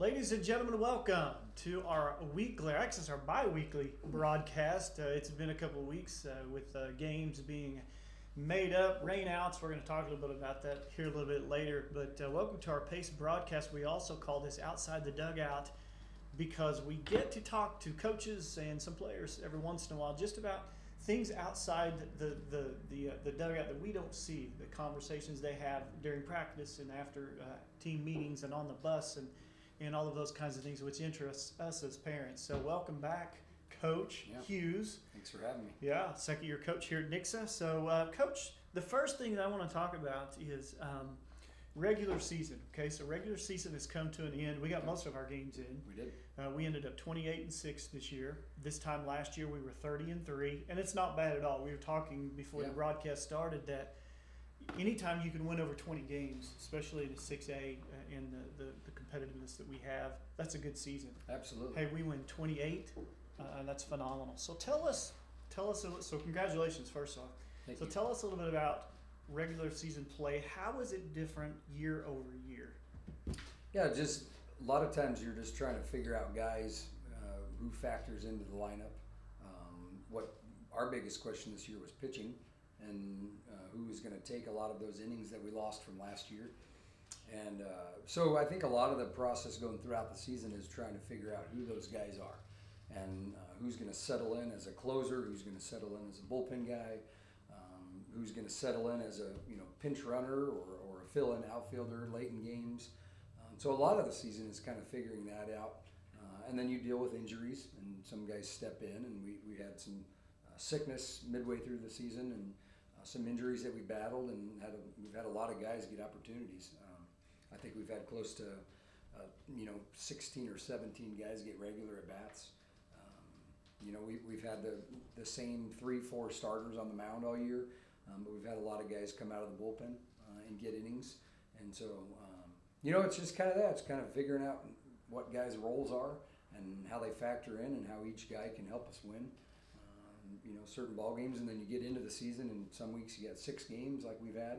Ladies and gentlemen, welcome to our weekly, actually it's our bi-weekly broadcast. It's been a couple of weeks with games being made up, rainouts. We're going to talk a little bit about that here a little bit later. But welcome to our PACE broadcast. We also call this Outside the Dugout because we get to talk to coaches and some players every once in a while just about things outside the dugout that we don't see, the conversations they have during practice and after team meetings and on the bus and all of those kinds of things which interests us as parents. So welcome back, Coach Hughes. Thanks for having me. Yeah, second year coach here at Nixa. So Coach, the first thing that I want to talk about is regular season. Okay, so regular season has come to an end. We got most of our games in. We did. We ended up 28-6 this year. This time last year we were 30-3, and it's not bad at all. We were talking before the broadcast started that anytime you can win over 20 games, especially in the 6A and the competitiveness that we have, that's a good season. Absolutely. Hey, we win 28, and that's phenomenal. So tell us. So congratulations, first off. Thank you. Tell us a little bit about regular season play. How is it different year over year? Yeah, just a lot of times you're just trying to figure out guys who factors into the lineup. What our biggest question this year was pitching, and who was going to take a lot of those innings that we lost from last year. And so I think a lot of the process going throughout the season is trying to figure out who those guys are and who's going to settle in as a closer, who's going to settle in as a bullpen guy, who's going to settle in as a pinch runner or a fill-in outfielder late in games. So a lot of the season is kind of figuring that out. And then you deal with injuries, and some guys step in, and we had some sickness midway through the season and some injuries that we battled, and we've had a lot of guys get opportunities. I think we've had close to 16 or 17 guys get regular at bats. We've had the same 3-4 starters on the mound all year, but we've had a lot of guys come out of the bullpen and get innings. And so it's just kind of that. It's kind of figuring out what guys' roles are and how they factor in and how each guy can help us win. Certain ball games, and then you get into the season, and some weeks you got 6 games like we've had,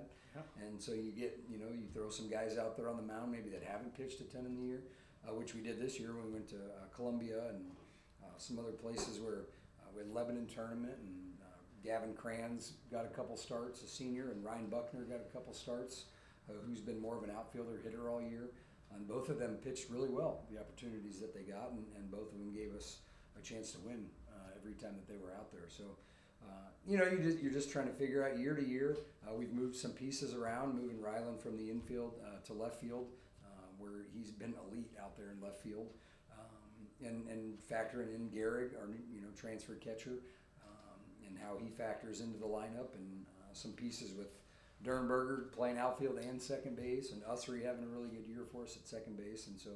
and so you get you throw some guys out there on the mound maybe that haven't pitched a ton in the year, which we did this year when we went to Columbia and some other places where we had Lebanon tournament, and Gavin Kranz got a couple starts, a senior, and Ryan Buckner got a couple starts, who's been more of an outfielder hitter all year, and both of them pitched really well the opportunities that they got, and both of them gave us a chance to win every time that they were out there. So, you're just trying to figure out year to year. We've moved some pieces around, moving Rylan from the infield to left field, where he's been elite out there in left field, and factoring in Gehrig, our transfer catcher, and how he factors into the lineup, and some pieces with Dernberger playing outfield and second base, and Ussery having a really good year for us at second base. And so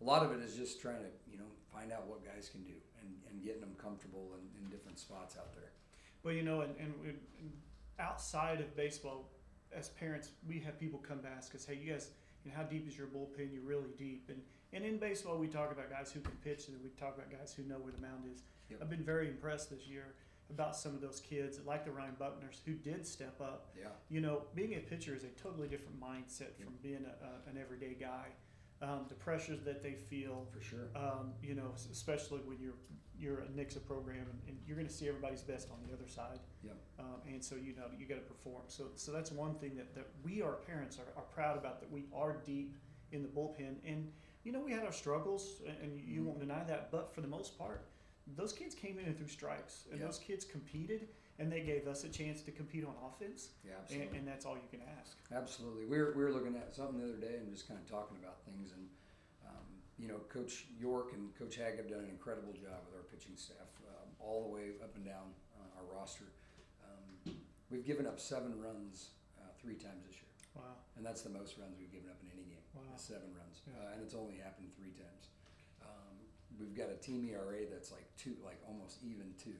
a lot of it is just trying to find out what guys can do and getting them comfortable in different spots out there. Well, and outside of baseball, as parents, we have people come to ask us, hey, you guys, how deep is your bullpen? You're really deep. And in baseball, we talk about guys who can pitch, and we talk about guys who know where the mound is. Yep. I've been very impressed this year about some of those kids, like the Ryan Buckners, who did step up. Yeah. Being a pitcher is a totally different mindset from being an everyday guy. The pressures that they feel, For sure. Especially when you're a Nixa program, and you're going to see everybody's best on the other side. Yep. And so you got to perform. So that's one thing that we, our parents, are proud about, that we are deep in the bullpen. And we had our struggles, and you won't deny that. But for the most part, those kids came in and threw strikes, and those kids competed, and they gave us a chance to compete on offense. Yeah, absolutely. And that's all you can ask. Absolutely. We were looking at something the other day and just kind of talking about things, and Coach York and Coach Hag have done an incredible job with our pitching staff, all the way up and down our roster. We've given up 7 runs 3 times this year. Wow. And that's the most runs we've given up in any game. Wow. 7 runs. Yeah. And it's only happened 3 times. We've got a team ERA that's like almost even 2.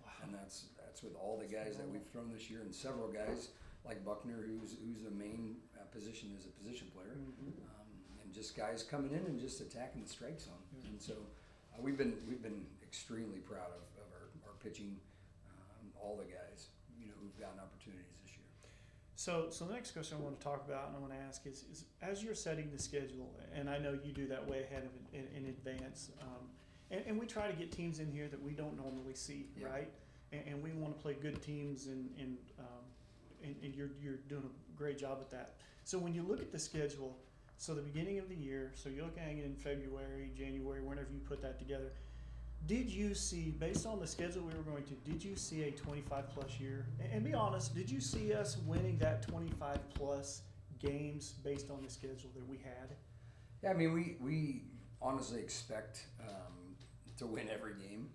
Wow. And that's with all the guys that we've thrown this year, and several guys like Buckner, who's the main position as a position player, and just guys coming in and just attacking the strike zone. Yeah. And so we've been extremely proud of our pitching, all the guys who've gotten opportunities this year. So the next question I want to talk about and I want to ask is as you're setting the schedule, and I know you do that way ahead of it in advance, and we try to get teams in here that we don't normally see, Yeah. right? And we want to play good teams, and you're doing a great job at that. So when you look at the schedule, so the beginning of the year, so you're looking in February, January, whenever you put that together, did you see, based on the schedule we were going to, did you see a 25 plus year? And be honest, did you see us winning that 25 plus games based on the schedule that we had? Yeah, I mean, we honestly expect to win every game.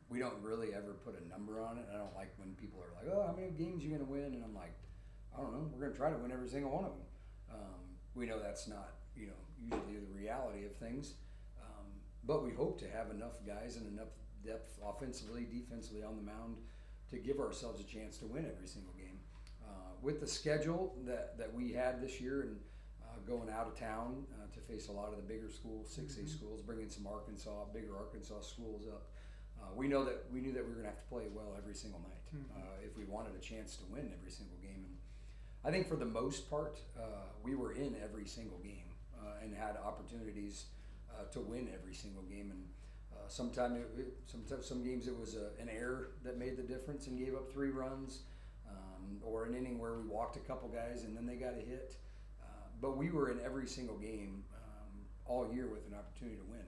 We don't really ever put a number on it. I don't like when people are like, oh, how many games are you going to win? And I'm like, I don't know. We're going to try to win every single one of them. We know that's not, usually the reality of things. But we hope to have enough guys and enough depth offensively, defensively on the mound to give ourselves a chance to win every single game. With the schedule that we had this year and going out of town to face a lot of the bigger schools, 6A schools, bringing some bigger Arkansas schools up, we knew that we were going to have to play well every single night if we wanted a chance to win every single game. And I think for the most part, we were in every single game and had opportunities to win every single game. And sometimes some games it was an error that made the difference and gave up 3 runs, or an inning where we walked a couple guys and then they got a hit. But we were in every single game all year with an opportunity to win.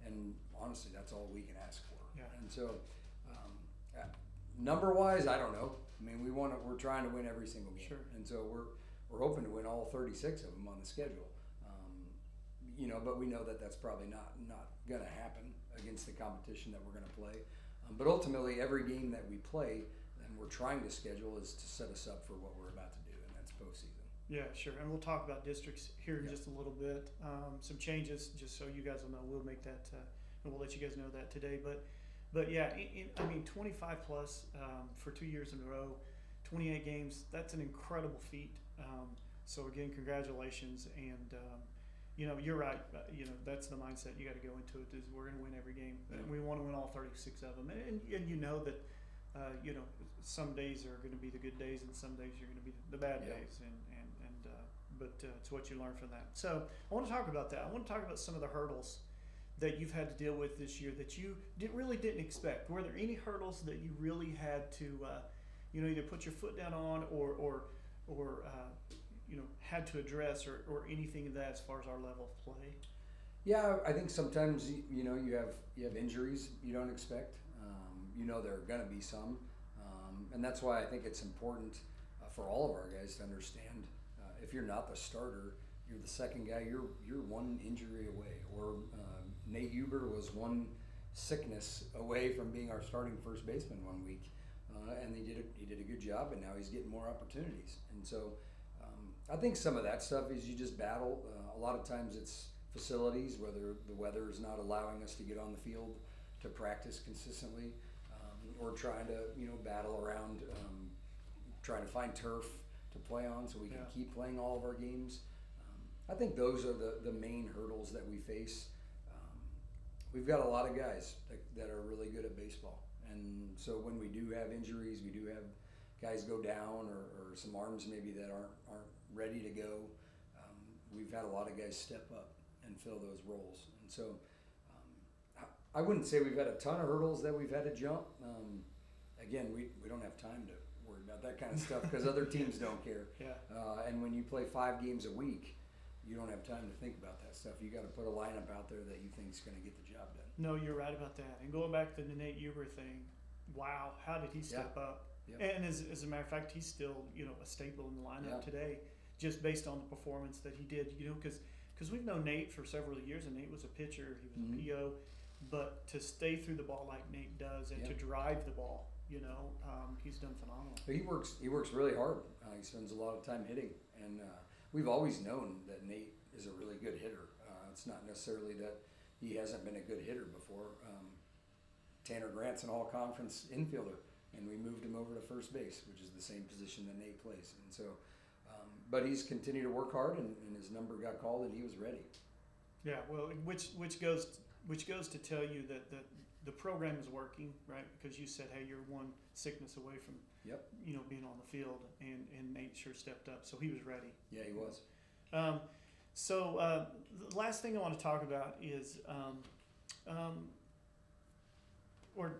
And honestly, that's all we can ask for. Yeah. And so, number-wise, I don't know. I mean, we're trying to win every single game. Sure. And so we're hoping to win all 36 of them on the schedule. But we know that that's probably not going to happen against the competition that we're going to play. But ultimately, every game that we play and we're trying to schedule is to set us up for what we're about to do, and that's postseason. Yeah, sure. And we'll talk about districts here in just a little bit. Some changes, just so you guys will know. We'll make that, and we'll let you guys know that today. But yeah, I mean, 25 plus for 2 years in a row, 28 games. That's an incredible feat. So again, congratulations. And you're right. That's the mindset you got to go into it. Is we're going to win every game, and we want to win all 36 of them. And you know that, some days are going to be the good days, and some days you're going to be the bad days. But it's what you learn from that. So I want to talk about that. I want to talk about some of the hurdles that you've had to deal with this year that you really didn't expect. Were there any hurdles that you really had to, either put your foot down on or had to address or anything of that as far as our level of play? Yeah, I think sometimes you have injuries you don't expect. There are going to be some, and that's why I think it's important for all of our guys to understand. If you're not the starter, you're the second guy. You're one injury away. Or Nate Huber was one sickness away from being our starting first baseman one week, and he did a good job, and now he's getting more opportunities. And so I think some of that stuff is you just battle. A lot of times it's facilities, whether the weather is not allowing us to get on the field to practice consistently, or trying to battle around trying to find turf to play on so we can keep playing all of our games. I think those are the main hurdles that we face. We've got a lot of guys that are really good at baseball, and so when we do have injuries, we do have guys go down or some arms maybe that aren't ready to go. We've had a lot of guys step up and fill those roles, and so I wouldn't say we've had a ton of hurdles that we've had to jump. Again, we don't have time to worry about that kind of stuff because other teams don't care. Yeah. And when you play 5 games a week, you don't have time to think about that stuff. You got to put a lineup out there that you think is going to get the job done. No, you're right about that. And going back to the Nate Huber thing, wow, how did he step up? Yep. And as a matter of fact, he's still a staple in the lineup today, just based on the performance that he did. Because we've known Nate for several years, and Nate was a pitcher, he was a PO, but to stay through the ball like Nate does and to drive the ball, he's done phenomenal. He works really hard. He spends a lot of time hitting, and we've always known that Nate is a really good hitter. It's not necessarily that he hasn't been a good hitter before. Tanner Grant's an all-conference infielder, and we moved him over to first base, which is the same position that Nate plays. And so, but he's continued to work hard, and his number got called, and he was ready. Yeah, well, which goes to tell you that the program is working, right? Because you said, hey, you're one sickness away from, Yep. being on the field, and Nate sure stepped up, so he was ready. Yeah, he was. So the last thing I want to talk about is, or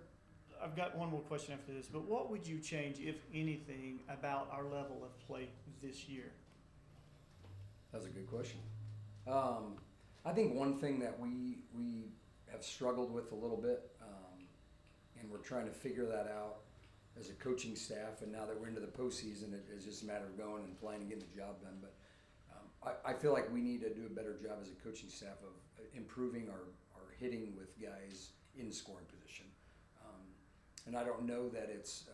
I've got one more question after this, but what would you change, if anything, about our level of play this year? That's a good question. I think one thing that we have struggled with a little bit, and we're trying to figure that out as a coaching staff, and now that we're into the postseason, it's just a matter of going and playing and getting the job done. But I feel like we need to do a better job as a coaching staff of improving our hitting with guys in scoring position. And I don't know that it's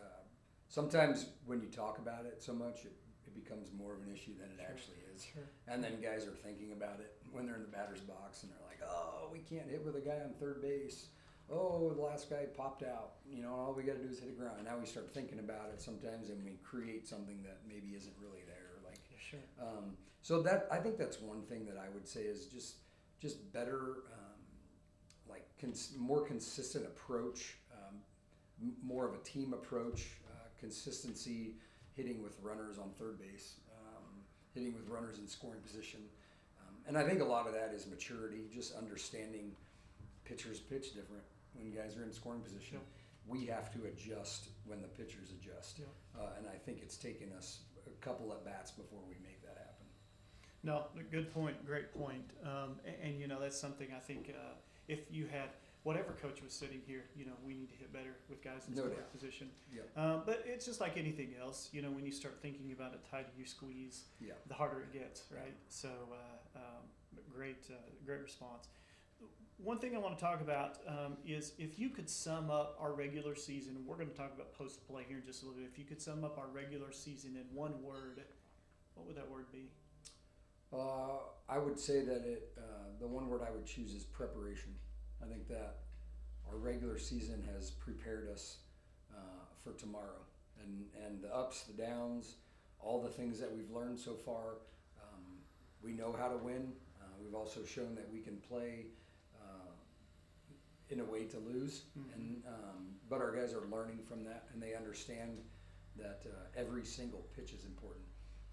sometimes when you talk about it so much, it becomes more of an issue than it actually is. Sure. And then guys are thinking about it when they're in the batter's box, and they're like, "Oh, we can't hit with a guy on third base. Oh, the last guy popped out. All we got to do is hit the ground." Now we start thinking about it sometimes, and we create something that maybe isn't really there. Like, Sure. So that I think that's one thing that I would say is just better, more consistent approach, more of a team approach, consistency, hitting with runners on third base, hitting with runners in scoring position. And I think a lot of that is maturity, just understanding pitchers pitch different when guys are in scoring position. Yep. We have to adjust when the pitchers adjust. Yep. And I think it's taken us a couple at bats before we make that happen. No, good point, great point. And that's something I think if you had whatever coach was sitting here, we need to hit better with guys in No scoring doubt. position. Yep. But it's just like anything else, when you start thinking about it, tighter you squeeze, Yeah. the harder it gets, right? So great response. One thing I want to talk about is if you could sum up our regular season. We're going to talk about post play here in just a little bit. If you could sum up our regular season in one word, what would that word be? I would say that the one word I would choose is preparation. I think that our regular season has prepared us for tomorrow, and the ups, the downs, all the things that we've learned so far. We know how to win. We've also shown that we can play in a way to lose, Mm-hmm. but our guys are learning from that, and they understand that every single pitch is important.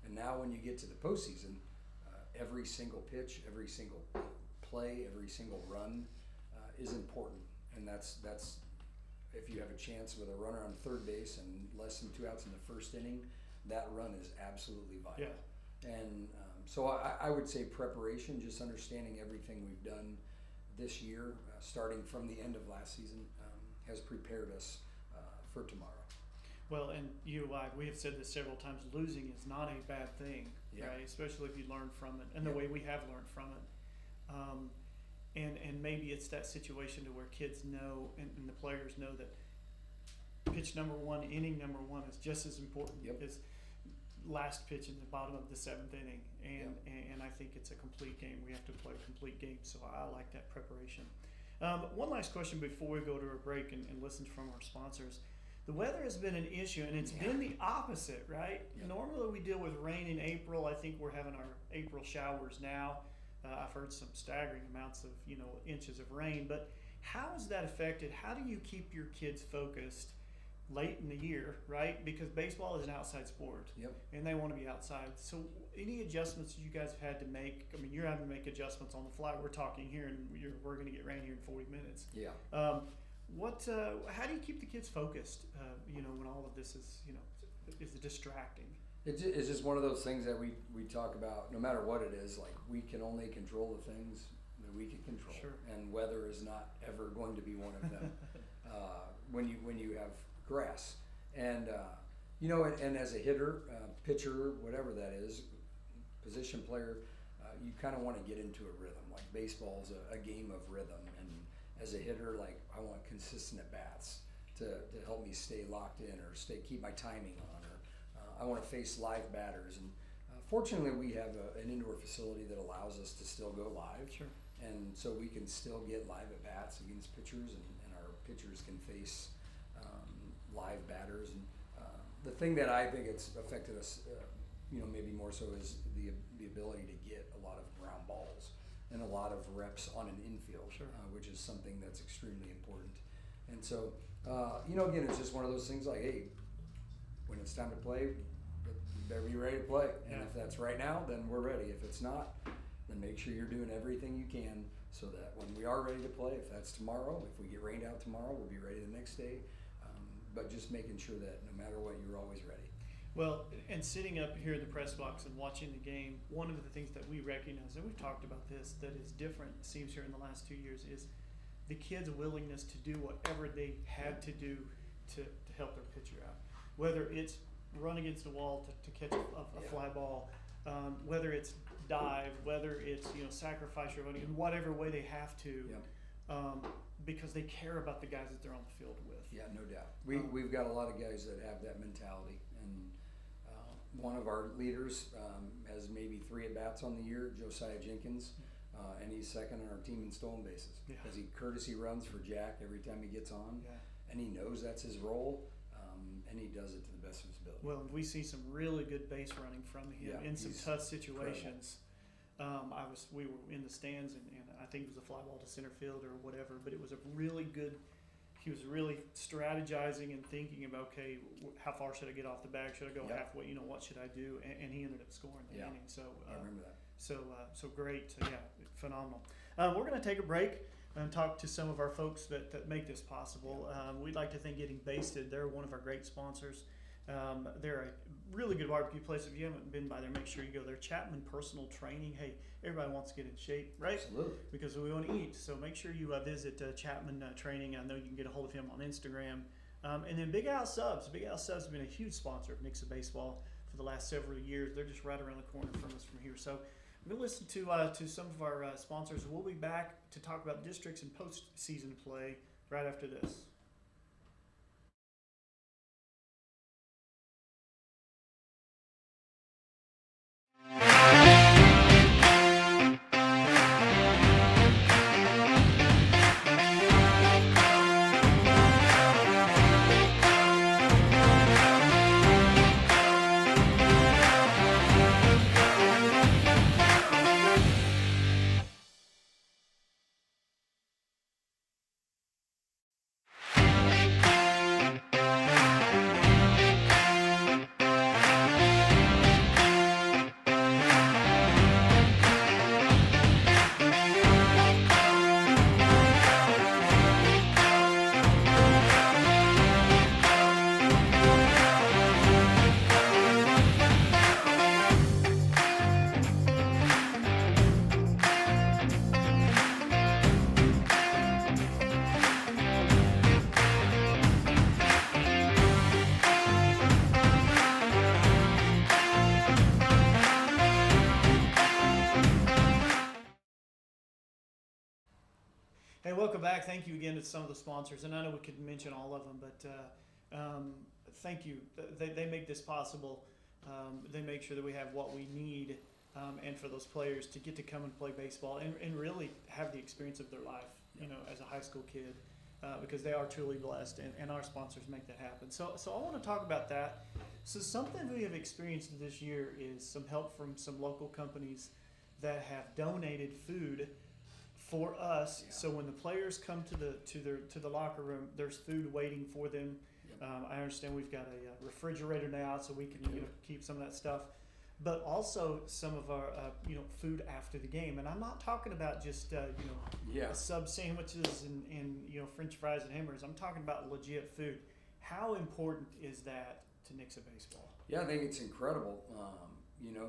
And now when you get to the postseason, every single pitch, every single play, every single run is important. And that's if you have a chance with a runner on third base and less than 2 outs in the first inning, that run is absolutely vital. Yeah. And so I would say preparation, just understanding everything we've done this year, starting from the end of last season, has prepared us for tomorrow. Well, and we have said this several times, losing is not a bad thing, Yeah. right? Especially if you learn from it, and the Yeah. way we have learned from it. And maybe it's that situation to where kids know and the players know that pitch number one, inning number one is just as important Yep. as last pitch in the bottom of the seventh inning. And I think it's a complete game. We have to play a complete game, so I like that preparation. One last question before we go to a break and listen from our sponsors. The weather has been an issue, and it's been the opposite, right? Yeah. Normally we deal with rain in April. I think we're having our April showers now. I've heard some staggering amounts of inches of rain. But how has that affected? How do you keep your kids focused late in the year, right? Because baseball is an outside sport, Yep. and they want to be outside. So any adjustments you guys have had to make? I mean, you're having to make adjustments on the fly. We're talking here, and we're going to get rain here in 40 minutes. Yeah. How do you keep the kids focused? When all of this is distracting. It's just one of those things that we talk about. No matter what it is, like, we can only control the things that we can control, Sure. and weather is not ever going to be one of them. When you have grass, and and as a hitter, pitcher, whatever that is, position player, you kind of want to get into a rhythm. Like, baseball's a game of rhythm, and as a hitter, like, I want consistent at bats to help me stay locked in or keep my timing on, or I want to face live batters. And fortunately, we have an indoor facility that allows us to still go live. Sure. And so we can still get live at bats against pitchers, and our pitchers can face live batters. And the thing that I think it's affected us, maybe more so, is the ability to get a lot of ground balls and a lot of reps on an infield, Sure. which is something that's extremely important. And so, again, it's just one of those things like, hey, when it's time to play, you better be ready to play. And if that's right now, then we're ready. If it's not, then make sure you're doing everything you can so that when we are ready to play, if that's tomorrow, if we get rained out tomorrow, we'll be ready the next day. But just making sure that no matter what, you're always ready. Well, and sitting up here in the press box and watching the game, one of the things that we recognize, and we've talked about this, that is different, it seems, here in the last 2 years, is the kids' willingness to do whatever they had to do to help their pitcher out. Whether it's run against the wall to catch a fly ball, whether it's dive, whether it's sacrifice your running, in whatever way they have to, because they care about the guys that they're on the field with. Yeah, no doubt. We've got a lot of guys that have that mentality, and one of our leaders has maybe 3 at-bats on the year, Josiah Jenkins, and he's second on our team in stolen bases because he courtesy runs for Jack every time he gets on, and he knows that's his role, and he does it to the best of his ability. Well, we see some really good base running from him in some tough situations. We were in the stands, and I think it was a fly ball to center field or whatever, but it was a really good. He was really strategizing and thinking about, okay, how far should I get off the bag? Should I go halfway? What should I do? And he ended up scoring the inning. So I remember that. So great. So phenomenal. We're going to take a break and talk to some of our folks that make this possible. We'd like to thank Getting Basted. They're one of our great sponsors. They're a really good barbecue place. If you haven't been by there, make sure you go there. Chapman Personal Training. Hey, everybody wants to get in shape, right? Absolutely. Because we want to eat. So make sure you visit Chapman Training. I know you can get a hold of him on Instagram. And then Big Al Subs. Big Al Subs has been a huge sponsor of Nixa Baseball for the last several years. They're just right around the corner from us from here. So we'll listen to some of our sponsors. We'll be back to talk about districts and postseason play right after this. Hey, welcome back. Thank you again to some of the sponsors, and I know we could mention all of them, but thank you. They make this possible. They make sure that we have what we need, and for those players to get to come and play baseball and really have the experience of their life, as a high school kid, because they are truly blessed, and our sponsors make that happen. So I want to talk about that. So something we have experienced this year is some help from some local companies that have donated food for us. So when the players come to the locker room, there's food waiting for them. I understand we've got a refrigerator now, so we can keep some of that stuff, but also some of our food after the game. And I'm not talking about just sub sandwiches and French fries and hamburgers. I'm talking about legit food. How important is that to Nixa Baseball? Yeah, I think it's incredible.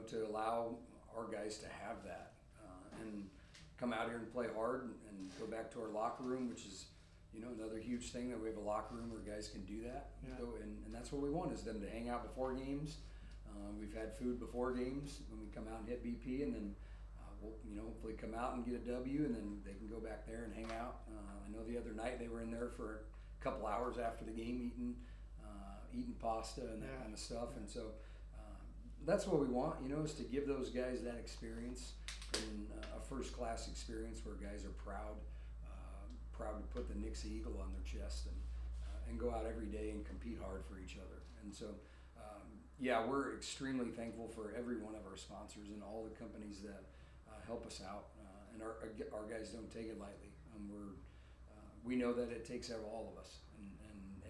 To allow our guys to have that and come out here and play hard and go back to our locker room, which is, another huge thing, that we have a locker room where guys can do that. And that's what we want, is them to hang out before games. We've had food before games when we come out and hit BP, and then we'll hopefully come out and get a W, and then they can go back there and hang out. I know the other night they were in there for a couple hours after the game eating pasta and that kind of stuff. And so that's what we want, is to give those guys that experience, and a first-class experience where guys are proud to put the Nixa Eagle on their chest and go out every day and compete hard for each other. And so, we're extremely thankful for every one of our sponsors and all the companies that help us out. And our guys don't take it lightly. We're we know that it takes all of us, and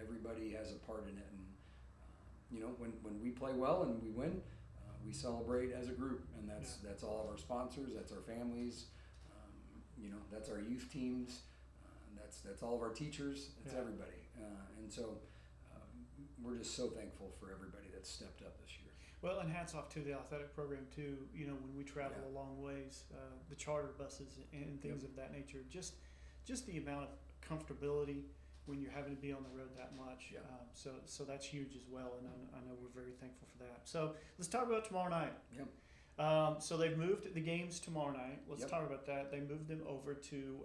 everybody has a part in it. And when we play well and we win, we celebrate as a group, and that's all of our sponsors, that's our families, that's our youth teams, that's all of our teachers, that's everybody, and so we're just so thankful for everybody that's stepped up this year. Well, and hats off to the athletic program too. When we travel a long ways, the charter buses and things of that nature, just the amount of comfortability when you're having to be on the road that much. So that's huge as well, and I know we're very thankful for that. So let's talk about tomorrow night. So they've moved the games tomorrow night. Let's talk about that. They moved them over to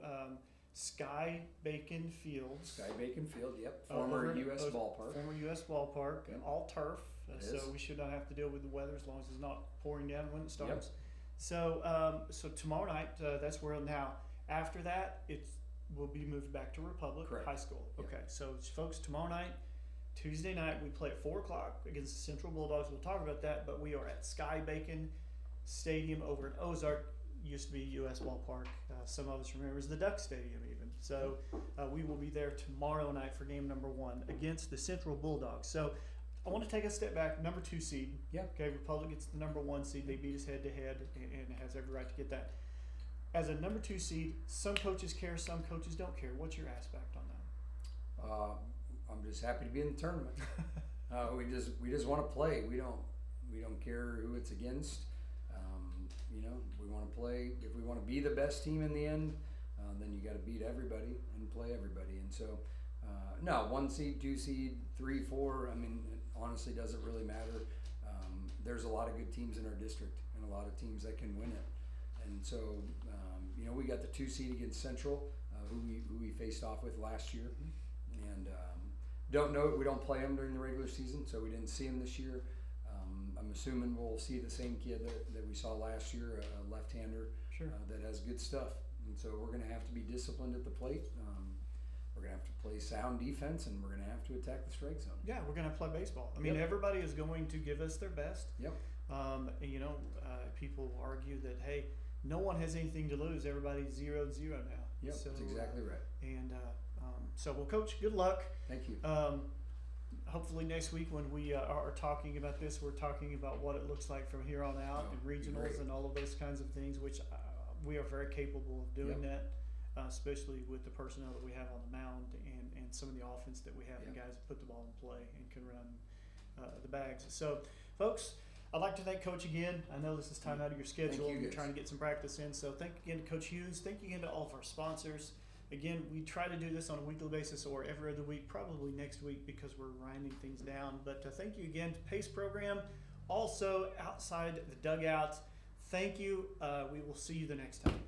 Sky Bacon Fields. Sky Bacon Field, former U.S. ballpark. Former U.S. ballpark, all turf. So is. we should not have to deal with the weather as long as it's not pouring down when it starts. So tomorrow night, that's where now. After that, it will be moved back to Republic High School. Okay, so folks, tomorrow night, Tuesday night, we play at 4 o'clock against the Central Bulldogs. We'll talk about that, but we are at Sky Bacon Stadium over in Ozark. Used to be U.S. Ballpark. Some of us remember as the Duck Stadium even. So we will be there tomorrow night for game number 1 against the Central Bulldogs. So I want to take a step back. Number 2 seed. Okay, Republic gets the number 1 seed. They beat us head to head and has every right to get that. As a number 2 seed, some coaches care, some coaches don't care. What's your aspect on that? I'm just happy to be in the tournament. We just want to play. We don't care who it's against. We want to play. If we want to be the best team in the end, then you got to beat everybody and play everybody. And so, no, 1 seed, 2 seed, 3, 4. I mean, it honestly doesn't really matter. There's a lot of good teams in our district and a lot of teams that can win it. And so, we got the 2 seed against Central, who we faced off with last year, and we don't play them during the regular season, so we didn't see them this year. I'm assuming we'll see the same kid that we saw last year, a left-hander that has good stuff. And so we're going to have to be disciplined at the plate. We're going to have to play sound defense, and we're going to have to attack the strike zone. Yeah, we're going to play baseball. I mean, everybody is going to give us their best. People argue that, hey, no one has anything to lose. Everybody's 0-0 now. So, that's exactly right. And so, well, Coach, good luck. Thank you. Hopefully next week when we are talking about this, we're talking about what it looks like from here on out and regionals and all of those kinds of things, which we are very capable of doing that, especially with the personnel that we have on the mound and some of the offense that we have and guys that put the ball in play and can run the bags. So, folks, I'd like to thank Coach again. I know this is time out of your schedule. You're trying to get some practice in. So thank you again to Coach Hughes. Thank you again to all of our sponsors. Again, we try to do this on a weekly basis or every other week, probably next week because we're winding things down. But thank you again to PACE program. Also, outside the dugout, thank you. We will see you the next time.